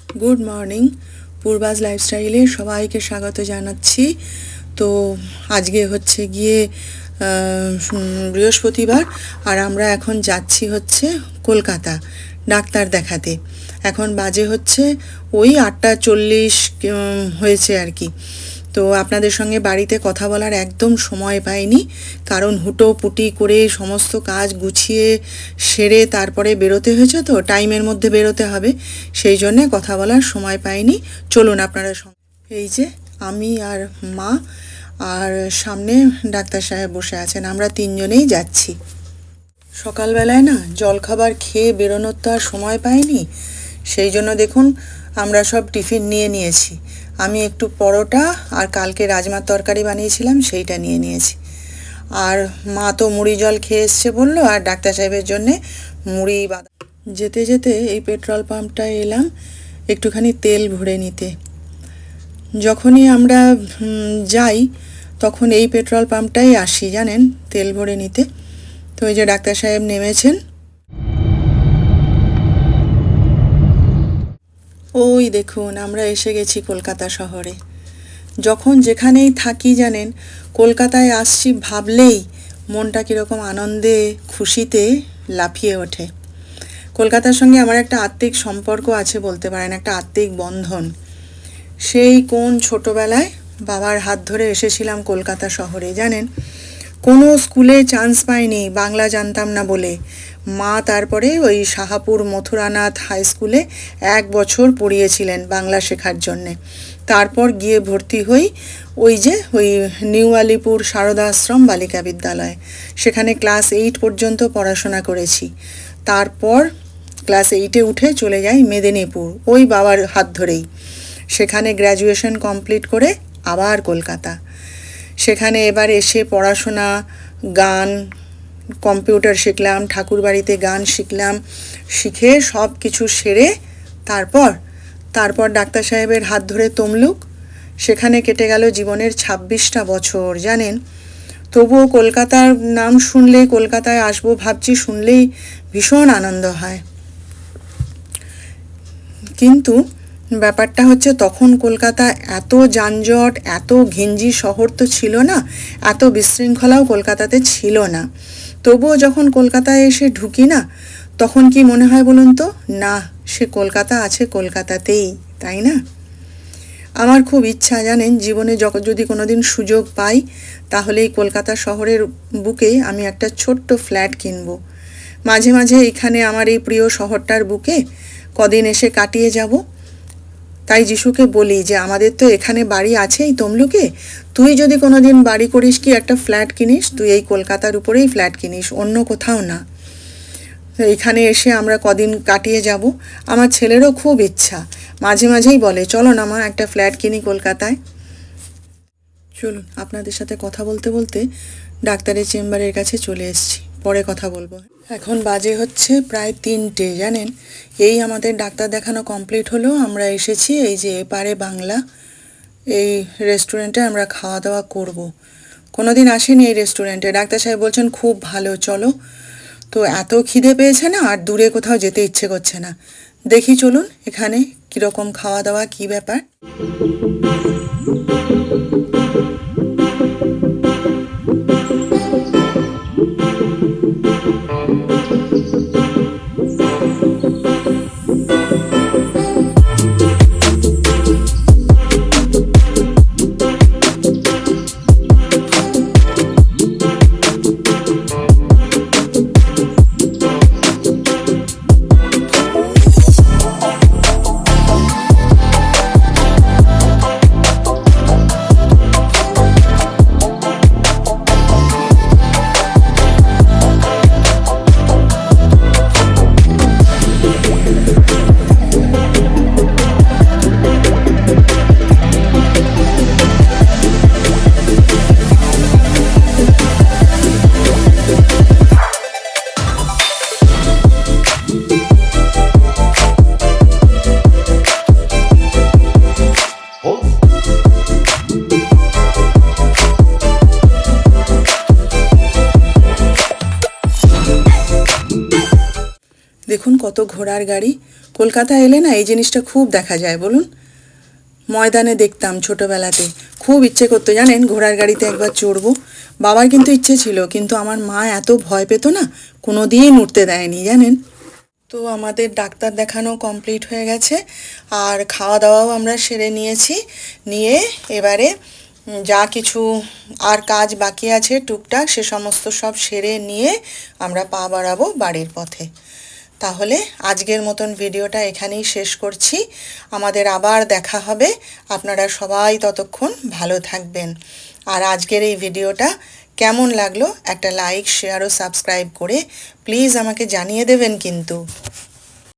Good morning. পূর্বাজ লাইফস্টাইলে সবাইকে স্বাগত জানাচ্ছি। তো আজকে হচ্ছে গিয়ে বৃহস্পতিবার, আর আমরা এখন যাচ্ছি হচ্ছে কলকাতা ডাক্তার দেখাতে। এখন বাজে হচ্ছে ওই 8:40 হয়েছে আর কি। তো আপনাদের সঙ্গে বাড়িতে কথা বলার একদম সময় পাইনি, কারণ হুটোপুটি করে সমস্ত কাজ গুছিয়ে সেরে তারপরে বেরোতে হয়েছে, তো টাইমের মধ্যে বেরোতে হবে, সেই জন্যে কথা বলার সময় পাইনি। চলুন আপনারা এই যে আমি আর মা আর সামনে ডাক্তার সাহেব বসে আছেন, আমরা তিনজনেই যাচ্ছি। সকালবেলায় না জলখাবার খেয়ে বেরোনোর তো আর সময় পাইনি, সেই জন্য দেখুন আমরা সব টিফিন নিয়ে নিয়েছি। আমি একটু পরোটা আর কালকে রাজমার তরকারি বানিয়েছিলাম সেইটা নিয়ে নিয়েছি, আর মা তো মুড়ি জল খেয়ে এসছে বললো, আর ডাক্তার সাহেবের জন্যে মুড়ি বাদাম। যেতে যেতে এই পেট্রোল পাম্পটায় এলাম একটুখানি তেল ভরে নিতে। যখনই আমরা যাই তখন এই পেট্রোল পাম্পটাই আসি জানেন, তেল ভরে নিতে। তো এই যে ডাক্তার সাহেব নেমেছেন, ওই দেখুন আমরা এসে গেছি কলকাতা শহরে। যখন যেখানেই থাকি জানেন, কলকাতায় আসছি ভাবলেই মনটা কীরকম আনন্দে খুশিতে লাফিয়ে ওঠে। কলকাতার সঙ্গে আমার একটা আত্মিক সম্পর্ক আছে বলতে পারেন, একটা আত্মিক বন্ধন। সেই কোন ছোটোবেলায় বাবার হাত ধরে এসেছিলাম কলকাতা শহরে জানেন। কোনো স্কুলে চান্স পাইনি বাংলা জানতাম না বলে। মা তারপরে ওই শাহাপুর মথুরানাথ হাই স্কুলে 1 বছর পড়িয়েছিলেন বাংলা শেখার জন্যে। তারপর গিয়ে ভর্তি হই ওই নিউ আলিপুর সারদা আশ্রম বালিকা বিদ্যালয়, সেখানে ক্লাস 8 পর্যন্ত পড়াশোনা করেছি। তারপর ক্লাস 8-এ উঠে চলে যাই মেদিনীপুর ওই বাবার হাত ধরেই। সেখানে গ্র্যাজুয়েশন কমপ্লিট করে আবার কলকাতা। সেখানে এবার এসে পড়াশোনা, গান, কম্পিউটার শিখলাম, ঠাকুর বাড়িতে গান শিখলাম, শিখে সব কিছু সেরে তারপর ডাক্তার সাহেবের হাত ধরে তমলুক। সেখানে কেটে গেল জীবনের 26টা বছর জানেন। তবুও কলকাতার নাম শুনলেই, কলকাতায় আসবো ভাবছি শুনলেই ভীষণ আনন্দ হয়। কিন্তু ব্যাপারটা হচ্ছে তখন কলকাতা এত যানজট, এত ঘিঞ্জি শহর তো ছিল না, এত বিশৃঙ্খলাও কলকাতাতে ছিল না। তবুও যখন কলকাতায় এসে ঢুকি না, তখন কি মনে হয় বলুন তো, না সে কলকাতা আছে কলকাতাতেই, তাই না? আমার খুব ইচ্ছা জানেন, জীবনে যদি কোনো দিন সুযোগ পাই তাহলে এই কলকাতা শহরের বুকে আমি একটা ছোট্ট ফ্ল্যাট কিনবো। মাঝে মাঝে এখানে আমার এই প্রিয় শহরটার বুকে কদিন এসে কাটিয়ে যাব। তাই যিশুকে বলি যে আমাদের তো এখানে বাড়ি আছেই তমলুকে, তুই যদি কোনো দিন বাড়ি করিস কি একটা ফ্ল্যাট কিনিস, তুই এই কলকাতার উপরেই ফ্ল্যাট কিনিস, অন্য কোথাও না। এখানে এসে আমরা কদিন কাটিয়ে যাব। আমার ছেলেরও খুব ইচ্ছা, মাঝে মাঝেই বলে চলো না মা একটা ফ্ল্যাট কিনি কলকাতায়। চলুন আপনাদের সাথে কথা বলতে বলতে ডাক্তারের চেম্বারের কাছে চলে এসেছি, পরে কথা বলবো। এখন বাজে হচ্ছে প্রায় 3টে জানেন। এই আমাদের ডাক্তার দেখানো কমপ্লিট হলো, আমরা এসেছি এই যে এপারে বাংলা, এই রেস্টুরেন্টে আমরা খাওয়া দাওয়া করব। কোনো দিন আসেনি এই রেস্টুরেন্টে, ডাক্তার সাহেব বলছেন খুব ভালো, চলো। তো এত খিদে পেয়েছে না, আর দূরে কোথাও যেতে ইচ্ছে করছে না। দেখি চলুন এখানে কীরকম খাওয়া দাওয়া, কী ব্যাপার। দেখুন কত ঘোড়ার গাড়ি, কলকাতা এলে না এই জিনিসটা খুব দেখা যায় বলুন। ময়দানে দেখতাম ছোটোবেলাতে, খুব ইচ্ছে করতো জানেন ঘোড়ার গাড়িতে একবার চড়বো। বাবার কিন্তু ইচ্ছে ছিল, কিন্তু আমার মা এত ভয় পেত না, কোনো দিনই উঠতে দেয়নি জানেন। তো আমাদের ডাক্তার দেখানো কমপ্লিট হয়ে গেছে, আর খাওয়া দাওয়াও আমরা সেরে নিয়েছি। নিয়ে এবারে যা কিছু আর কাজ বাকি আছে টুকটাক সে সমস্ত সব সেরে নিয়ে আমরা পা বাড়াবো বাড়ির পথে। তাহলে আজকের মতন ভিডিওটা এখানেই শেষ করছি। আমাদের আবার দেখা হবে। আপনারা সবাই ততক্ষণ ভালো থাকবেন। আর আজকের এই ভিডিওটা কেমন লাগলো একটা লাইক, শেয়ার ও সাবস্ক্রাইব করে প্লিজ আমাকে জানিয়ে দেবেন কিন্তু।